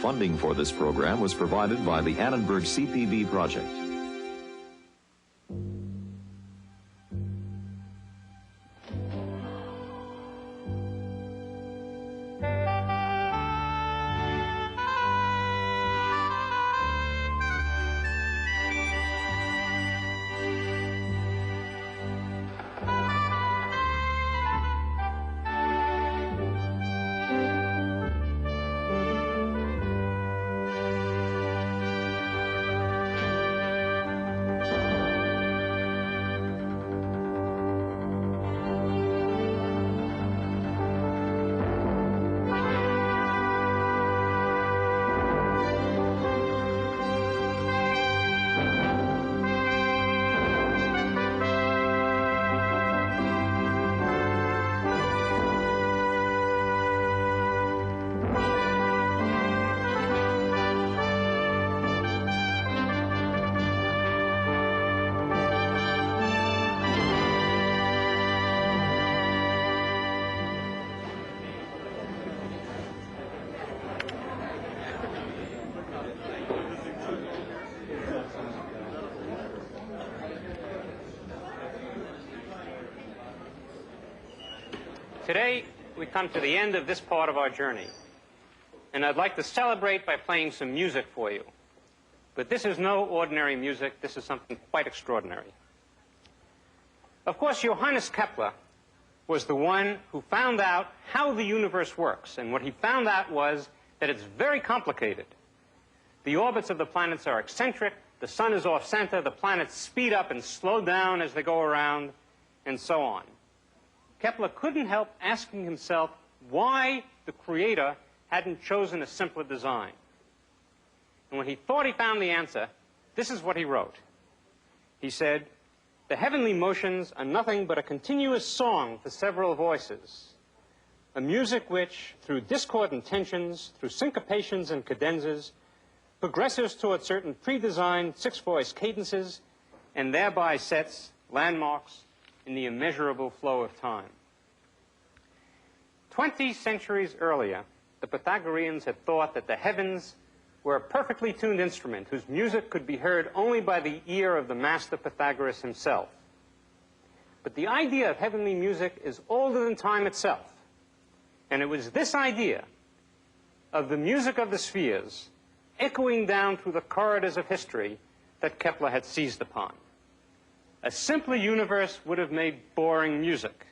Funding for this program was provided by the Annenberg CPB project. Today, we come to the end of this part of our journey, and I'd like to celebrate by playing some music for you. But this is no ordinary music. This is something quite extraordinary. Of course, Johannes Kepler was the one who found out how the universe works, and what he found out was that it's very complicated. The orbits of the planets are eccentric, the sun is off-center, the planets speed up and slow down as they go around, and so on. Kepler couldn't help asking himself why the Creator hadn't chosen a simpler design. And when he thought he found the answer, this is what he wrote. He said, "The heavenly motions are nothing but a continuous song for several voices, a music which, through discordant tensions, through syncopations and cadenzas, progresses toward certain pre-designed six-voice cadences and thereby sets landmarks in the immeasurable flow of time." 20 centuries earlier, the Pythagoreans had thought that the heavens were a perfectly tuned instrument whose music could be heard only by the ear of the master Pythagoras himself. But the idea of heavenly music is older than time itself. And it was this idea of the music of the spheres echoing down through the corridors of history that Kepler had seized upon. A simpler universe would have made boring music.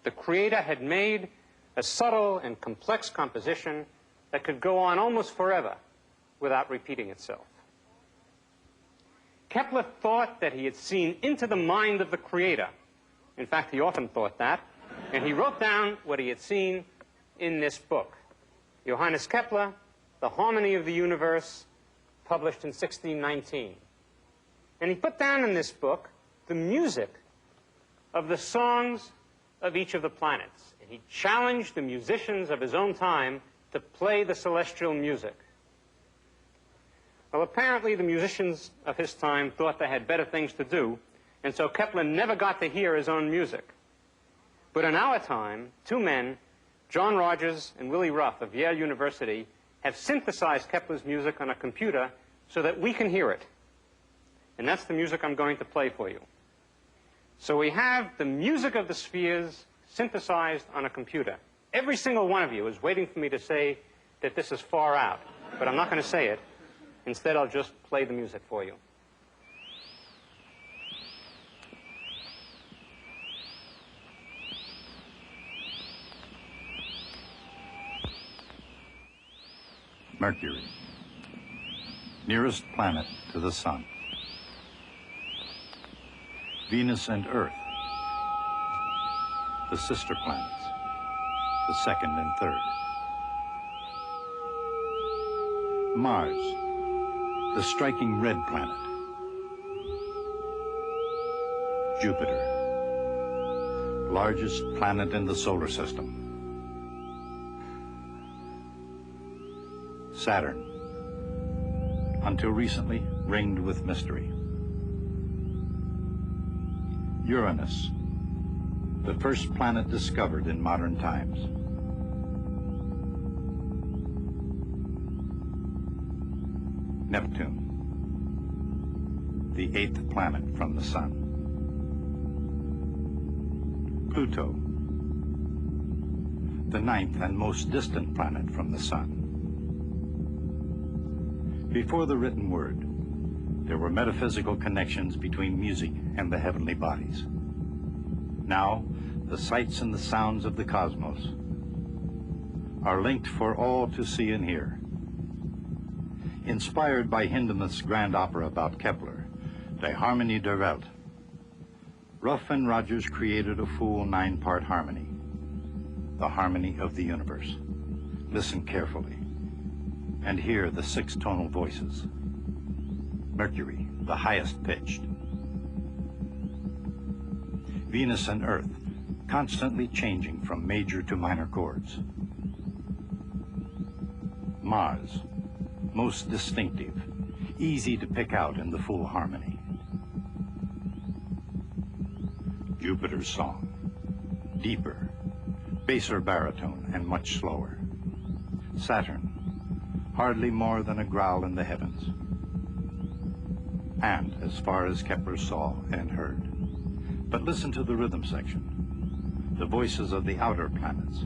The Creator had made a subtle and complex composition that could go on almost forever without repeating itself. Kepler thought that he had seen into the mind of the Creator. In fact, he often thought that, and he wrote down what he had seen in this book, Johannes Kepler, The Harmony of the Universe, published in 1619. And he put down in this book the music of the songs of each of the planets. And he challenged the musicians of his own time to play the celestial music. Well, apparently the musicians of his time thought they had better things to do, and so Kepler never got to hear his own music. But in our time, two men, John Rogers and Willie Ruff of Yale University, have synthesized Kepler's music on a computer so that we can hear it. And that's the music I'm going to play for you. So we have the music of the spheres synthesized on a computer. Every single one of you is waiting for me to say that this is far out, but I'm not going to say it. Instead, I'll just play the music for you. Mercury, nearest planet to the Sun. Venus and Earth, the sister planets, the second and third. Mars, the striking red planet. Jupiter, largest planet in the solar system. Saturn, until recently ringed with mystery. Uranus, the first planet discovered in modern times. Neptune, the 8th planet from the Sun. Pluto, the 9th and most distant planet from the Sun. Before the written word, there were metaphysical connections between music and the heavenly bodies. Now, the sights and the sounds of the cosmos are linked for all to see and hear. Inspired by Hindemith's grand opera about Kepler, Die Harmonie der Welt, Ruff and Rogers created a full 9-part harmony, the harmony of the universe. Listen carefully and hear the 6 tonal voices. Mercury, the highest pitched. Venus and Earth, constantly changing from major to minor chords. Mars, most distinctive, easy to pick out in the full harmony. Jupiter's song, deeper, baser baritone and much slower. Saturn, hardly more than a growl in the heavens. And as far as Kepler saw and heard. But listen to the rhythm section, the voices of the outer planets.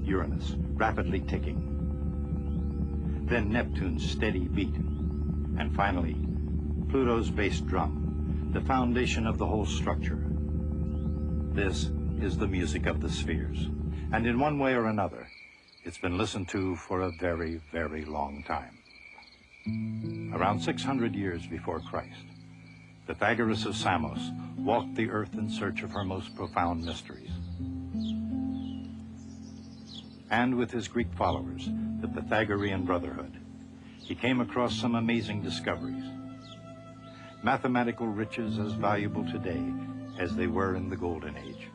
Uranus, rapidly ticking. Then Neptune's steady beat. And finally, Pluto's bass drum, the foundation of the whole structure. This is the music of the spheres. And in one way or another, it's been listened to for a very, very long time. Around 600 years before Christ, Pythagoras of Samos walked the earth in search of her most profound mysteries. And with his Greek followers, the Pythagorean Brotherhood, he came across some amazing discoveries. Mathematical riches as valuable today as they were in the Golden Age.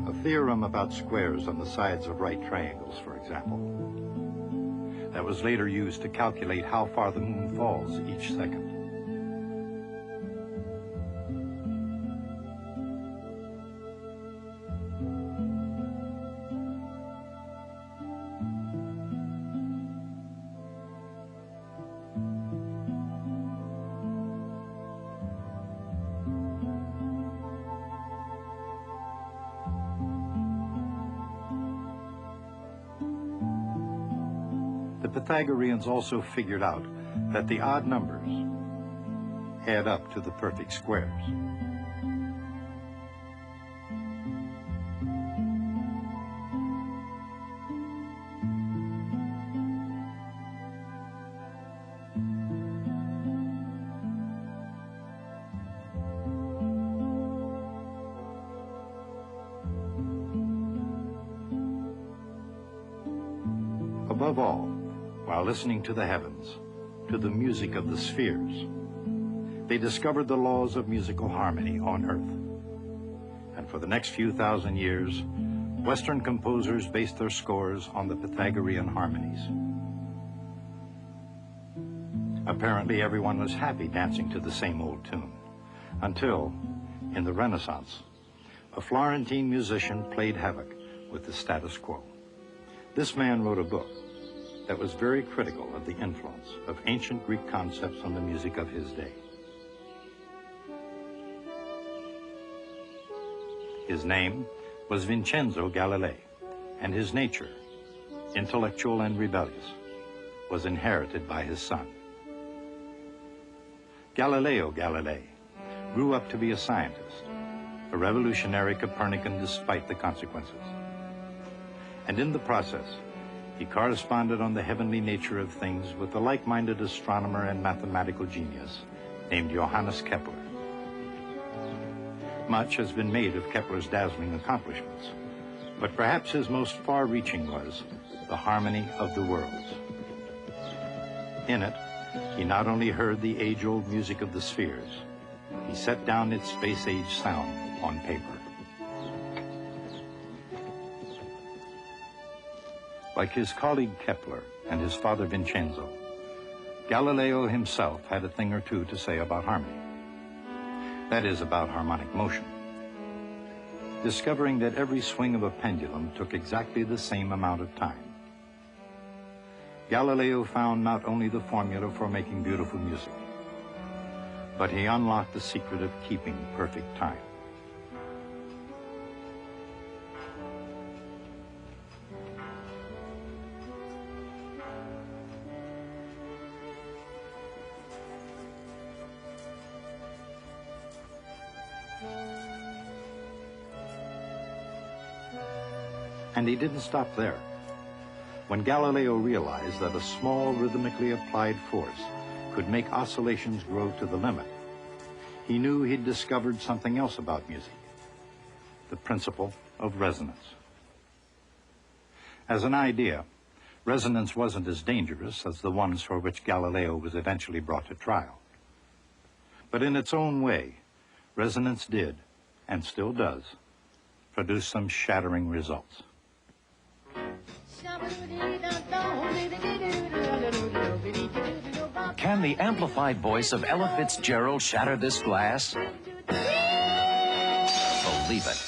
A theorem about squares on the sides of right triangles, for example, that was later used to calculate how far the moon falls each second. The Pythagoreans also figured out that the odd numbers add up to the perfect squares. Above all, while listening to the heavens, to the music of the spheres, they discovered the laws of musical harmony on Earth. And for the next few thousand years, Western composers based their scores on the Pythagorean harmonies. Apparently everyone was happy dancing to the same old tune, until, in the Renaissance, a Florentine musician played havoc with the status quo. This man wrote a book that was very critical of the influence of ancient Greek concepts on the music of his day. His name was Vincenzo Galilei, and his nature, intellectual and rebellious, was inherited by his son. Galileo Galilei grew up to be a scientist, a revolutionary Copernican despite the consequences. And in the process, he corresponded on the heavenly nature of things with a like-minded astronomer and mathematical genius named Johannes Kepler. Much has been made of Kepler's dazzling accomplishments, but perhaps his most far-reaching was the harmony of the worlds. In it, he not only heard the age-old music of the spheres, he set down its space-age sound on paper. Like his colleague Kepler and his father Vincenzo, Galileo himself had a thing or two to say about harmony. That is, about harmonic motion. Discovering that every swing of a pendulum took exactly the same amount of time, Galileo found not only the formula for making beautiful music, but he unlocked the secret of keeping perfect time. And he didn't stop there. When Galileo realized that a small rhythmically applied force could make oscillations grow to the limit, he knew he'd discovered something else about music, the principle of resonance. As an idea, resonance wasn't as dangerous as the ones for which Galileo was eventually brought to trial. But in its own way, resonance did, and still does, produce some shattering results. Can the amplified voice of Ella Fitzgerald shatter this glass? Believe it.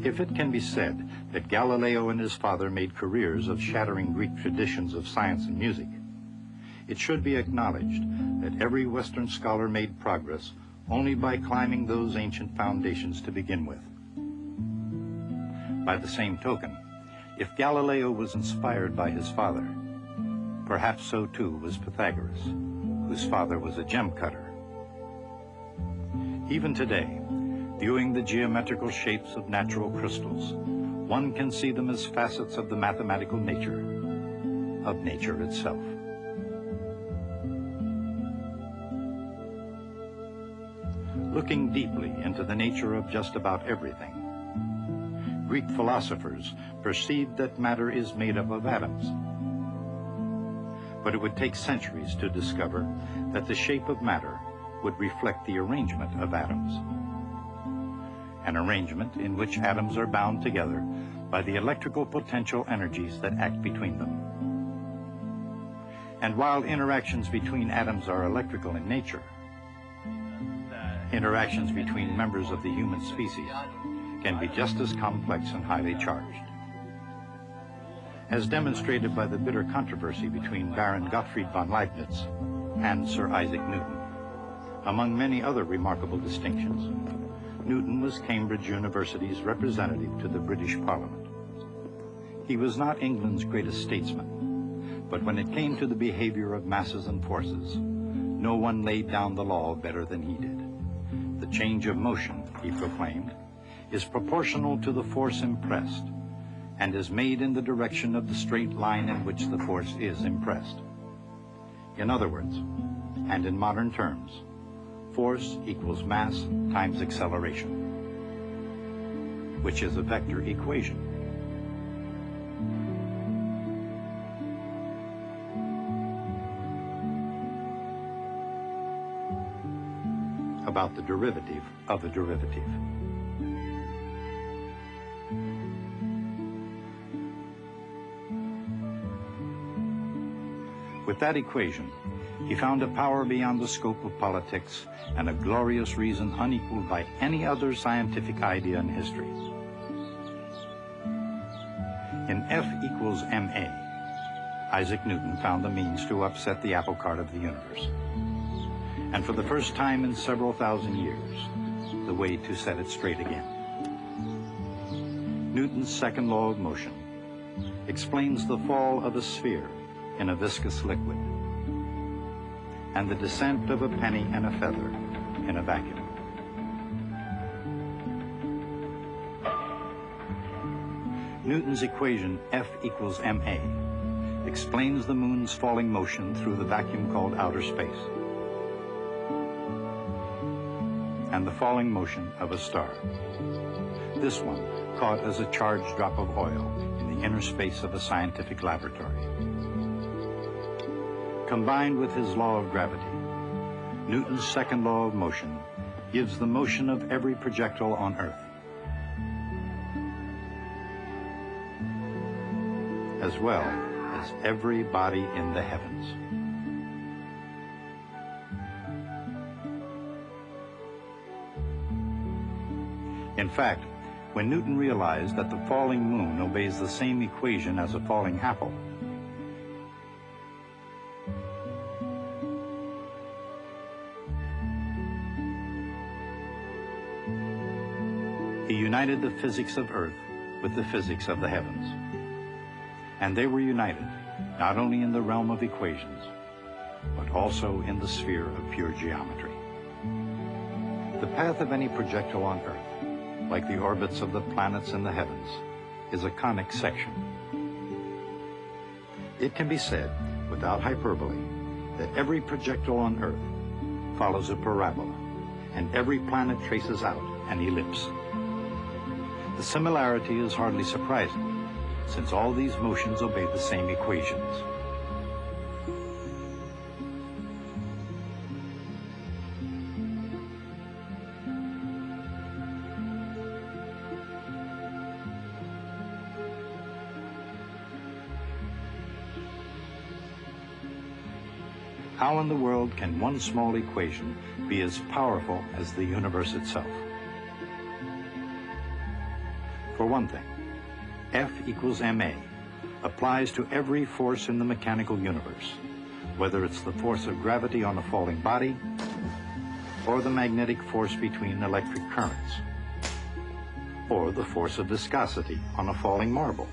If it can be said that Galileo and his father made careers of shattering Greek traditions of science and music, it should be acknowledged that every Western scholar made progress only by climbing those ancient foundations to begin with. By the same token, if Galileo was inspired by his father, perhaps so too was Pythagoras, whose father was a gem cutter. Even today, viewing the geometrical shapes of natural crystals, one can see them as facets of the mathematical nature of nature itself. Looking deeply into the nature of just about everything, Greek philosophers perceived that matter is made up of atoms. But it would take centuries to discover that the shape of matter would reflect the arrangement of atoms. An arrangement in which atoms are bound together by the electrical potential energies that act between them. And while interactions between atoms are electrical in nature, interactions between members of the human species can be just as complex and highly charged. As demonstrated by the bitter controversy between Baron Gottfried von Leibniz and Sir Isaac Newton. Among many other remarkable distinctions, Newton was Cambridge University's representative to the British Parliament. He was not England's greatest statesman, but when it came to the behavior of masses and forces, no one laid down the law better than he did. The change of motion, he proclaimed, is proportional to the force impressed, and is made in the direction of the straight line in which the force is impressed. In other words, and in modern terms, force equals mass times acceleration, which is a vector equation. About the derivative of a derivative. With that equation, he found a power beyond the scope of politics and a glorious reason unequaled by any other scientific idea in history. In F equals ma, Isaac Newton found the means to upset the apple cart of the universe. And for the first time in several thousand years, the way to set it straight again. Newton's second law of motion explains the fall of a sphere in a viscous liquid, and the descent of a penny and a feather in a vacuum. Newton's equation F equals ma explains the moon's falling motion through the vacuum called outer space, and the falling motion of a star. This one caught as a charged drop of oil in the inner space of a scientific laboratory. Combined with his law of gravity, Newton's second law of motion gives the motion of every projectile on Earth, as well as every body in the heavens. In fact, when Newton realized that the falling moon obeys the same equation as a falling apple. He united the physics of Earth with the physics of the heavens. And they were united, not only in the realm of equations, but also in the sphere of pure geometry. The path of any projectile on Earth, like the orbits of the planets in the heavens, is a conic section. It can be said, without hyperbole, that every projectile on Earth follows a parabola, and every planet traces out an ellipse. The similarity is hardly surprising, since all these motions obey the same equations. How in the world can one small equation be as powerful as the universe itself? For one thing, F equals ma applies to every force in the mechanical universe, whether it's the force of gravity on a falling body or the magnetic force between electric currents, or the force of viscosity on a falling marble,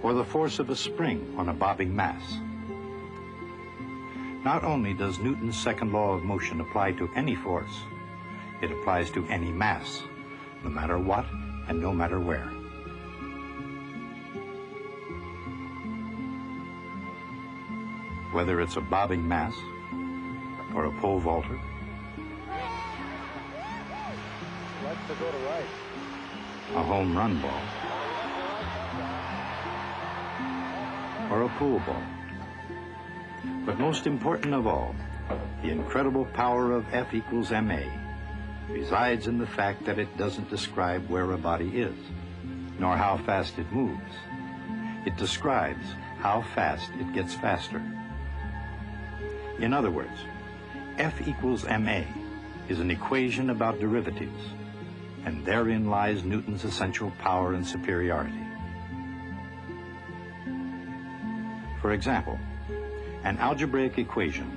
or the force of a spring on a bobbing mass. Not only does Newton's second law of motion apply to any force, it applies to any mass, no matter what and no matter where. Whether it's a bobbing mass or a pole vaulter, a home run ball, or a pool ball. But most important of all, the incredible power of F equals ma resides in the fact that it doesn't describe where a body is, nor how fast it moves. It describes how fast it gets faster. In other words, F equals ma is an equation about derivatives, and therein lies Newton's essential power and superiority. For example, an algebraic equation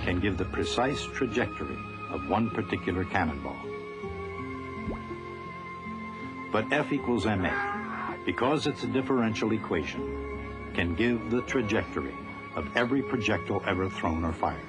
can give the precise trajectory of one particular cannonball. But F equals ma, because it's a differential equation, can give the trajectory of every projectile ever thrown or fired.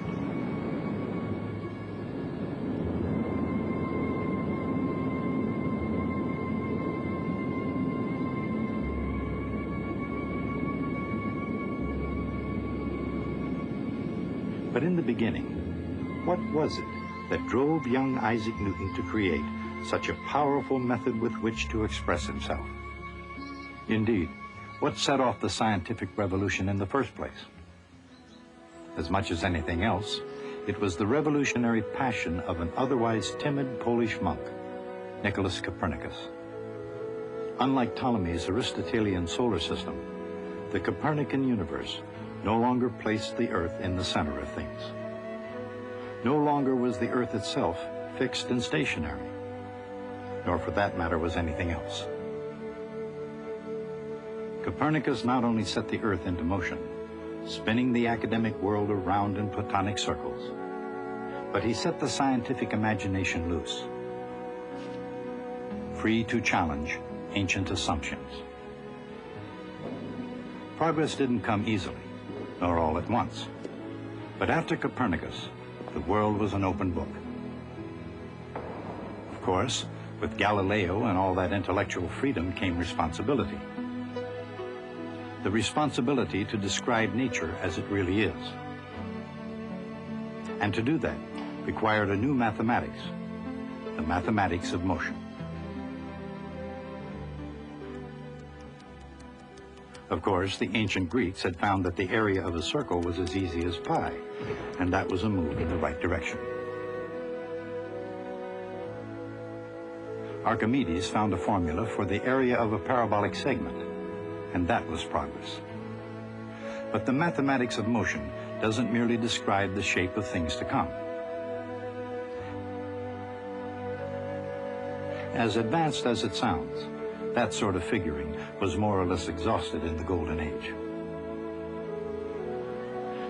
But in the beginning, what was it that drove young Isaac Newton to create such a powerful method with which to express himself? Indeed, what set off the scientific revolution in the first place? As much as anything else, it was the revolutionary passion of an otherwise timid Polish monk, Nicholas Copernicus. Unlike Ptolemy's Aristotelian solar system, the Copernican universe no longer placed the Earth in the center of things. No longer was the Earth itself fixed and stationary, nor for that matter was anything else. Copernicus not only set the Earth into motion, spinning the academic world around in Platonic circles, but he set the scientific imagination loose, free to challenge ancient assumptions. Progress didn't come easily, nor all at once, but after Copernicus, the world was an open book. Of course, with Galileo and all that intellectual freedom came responsibility. The responsibility to describe nature as it really is. And to do that required a new mathematics, the mathematics of motion. Of course, the ancient Greeks had found that the area of a circle was as easy as pi, and that was a move in the right direction. Archimedes found a formula for the area of a parabolic segment, and that was progress. But the mathematics of motion doesn't merely describe the shape of things to come. As advanced as it sounds, that sort of figuring was more or less exhausted in the Golden Age.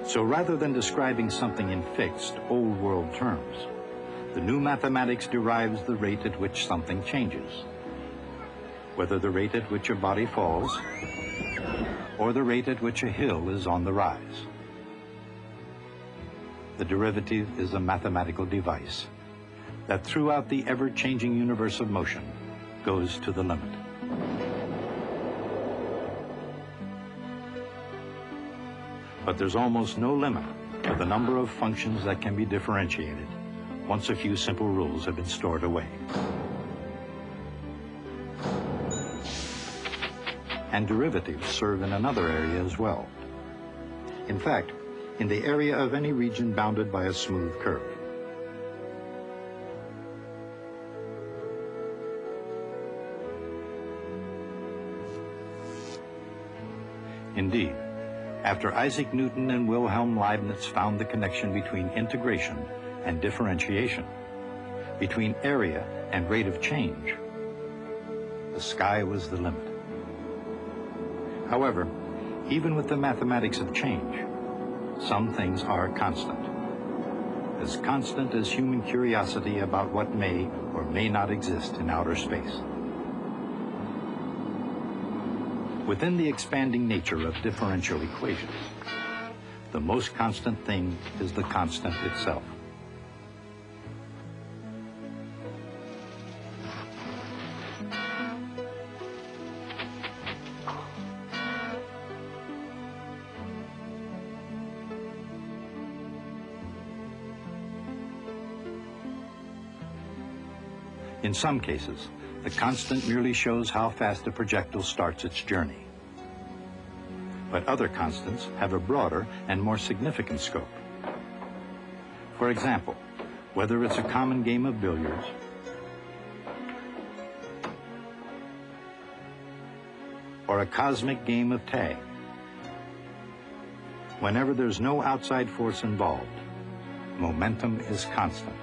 So rather than describing something in fixed, old-world terms, the new mathematics derives the rate at which something changes, whether the rate at which a body falls or the rate at which a hill is on the rise. The derivative is a mathematical device that throughout the ever-changing universe of motion goes to the limit. But there's almost no limit to the number of functions that can be differentiated once a few simple rules have been stored away. And derivatives serve in another area as well. In fact, in the area of any region bounded by a smooth curve. Indeed, after Isaac Newton and Wilhelm Leibniz found the connection between integration and differentiation, between area and rate of change, the sky was the limit. However, even with the mathematics of change, some things are constant as human curiosity about what may or may not exist in outer space. Within the expanding nature of differential equations, the most constant thing is the constant itself. In some cases, the constant merely shows how fast a projectile starts its journey. But other constants have a broader and more significant scope. For example, whether it's a common game of billiards, or a cosmic game of tag, whenever there's no outside force involved, momentum is constant.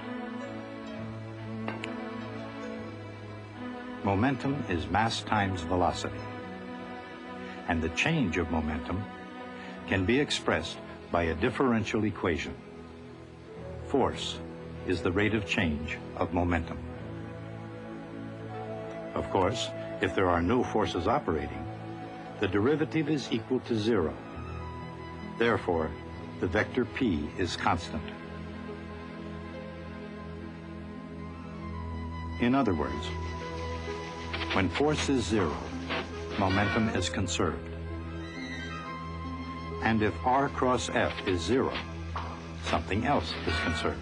Momentum is mass times velocity, and the change of momentum can be expressed by a differential equation. Force is the rate of change of momentum. Of course, if there are no forces operating, the derivative is equal to 0. Therefore, the vector p is constant. In other words, when force is 0, momentum is conserved. And if r cross f is 0, something else is conserved.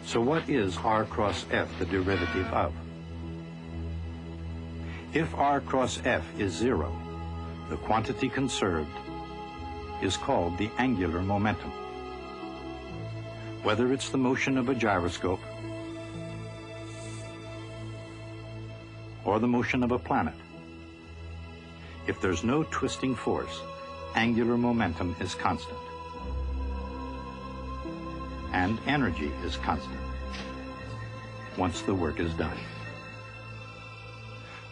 So what is r cross f the derivative of? If r cross f is 0, the quantity conserved is called the angular momentum. Whether it's the motion of a gyroscope or the motion of a planet, if there's no twisting force, angular momentum is constant. And energy is constant once the work is done.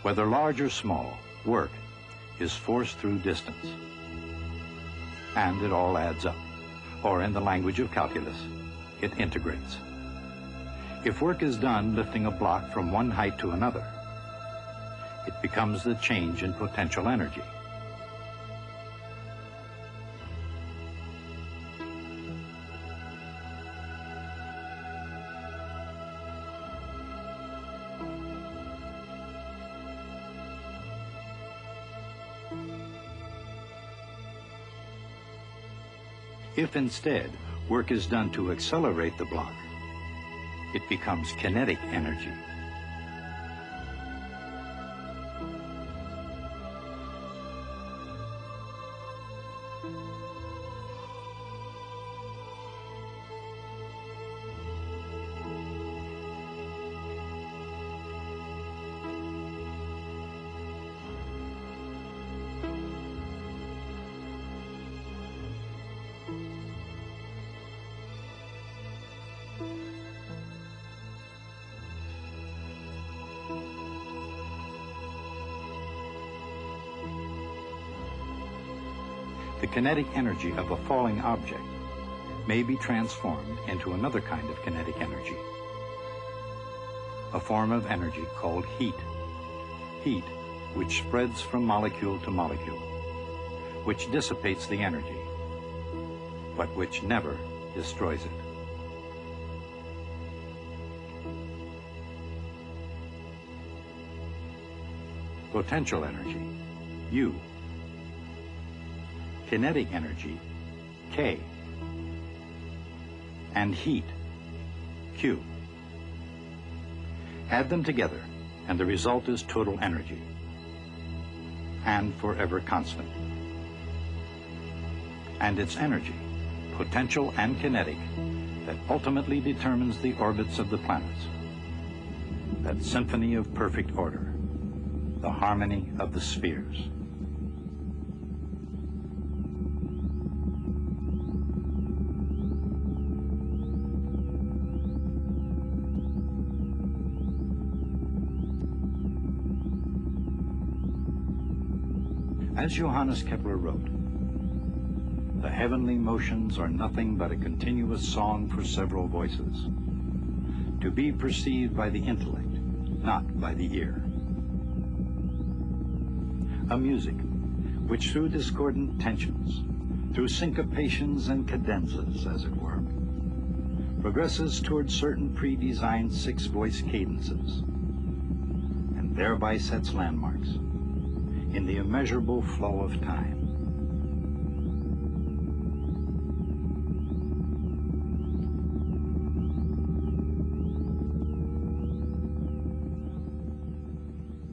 Whether large or small, work is force through distance. And it all adds up, or in the language of calculus, it integrates. If work is done lifting a block from one height to another, it becomes the change in potential energy. If instead work is done to accelerate the block, it becomes kinetic energy. the kinetic energy of a falling object may be transformed into another kind of kinetic energy, a form of energy called heat. Heat which spreads from molecule to molecule, which dissipates the energy, but which never destroys it. Potential energy, U. Kinetic energy, K. And heat, Q. Add them together, and the result is total energy, and forever constant. And it's energy, potential and kinetic, that ultimately determines the orbits of the planets. That symphony of perfect order, the harmony of the spheres. As Johannes Kepler wrote, the heavenly motions are nothing but a continuous song for several voices, to be perceived by the intellect, not by the ear. A music which through discordant tensions, through syncopations and cadenzas, as it were, progresses toward certain pre-designed six-voice cadences, and thereby sets landmarks in the immeasurable flow of time.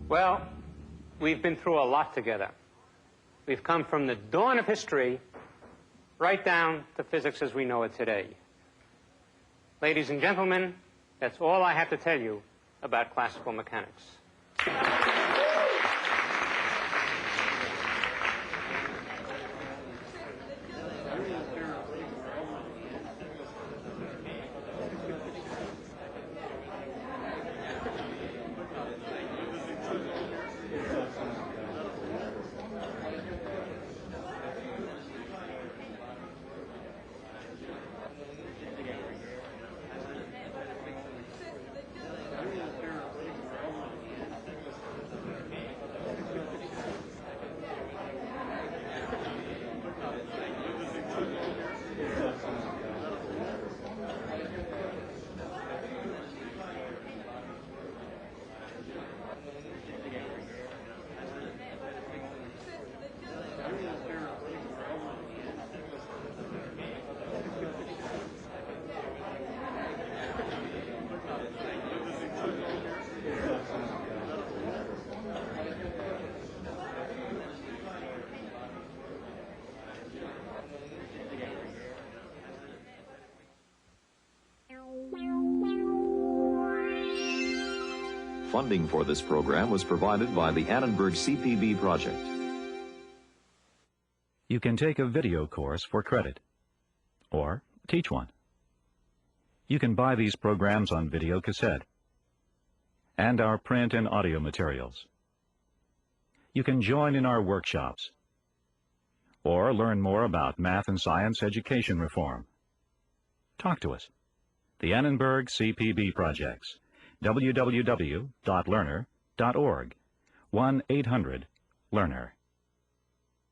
Well, we've been through a lot together. We've come from the dawn of history right down to physics as we know it today. Ladies and gentlemen, that's all I have to tell you about classical mechanics. Funding for this program was provided by the Annenberg CPB project. You can take a video course for credit, or teach one. You can buy these programs on video cassette, and our print and audio materials. You can join in our workshops, or learn more about math and science education reform. Talk to us. The Annenberg CPB Projects. www.learner.org. 1-800-LEARNER.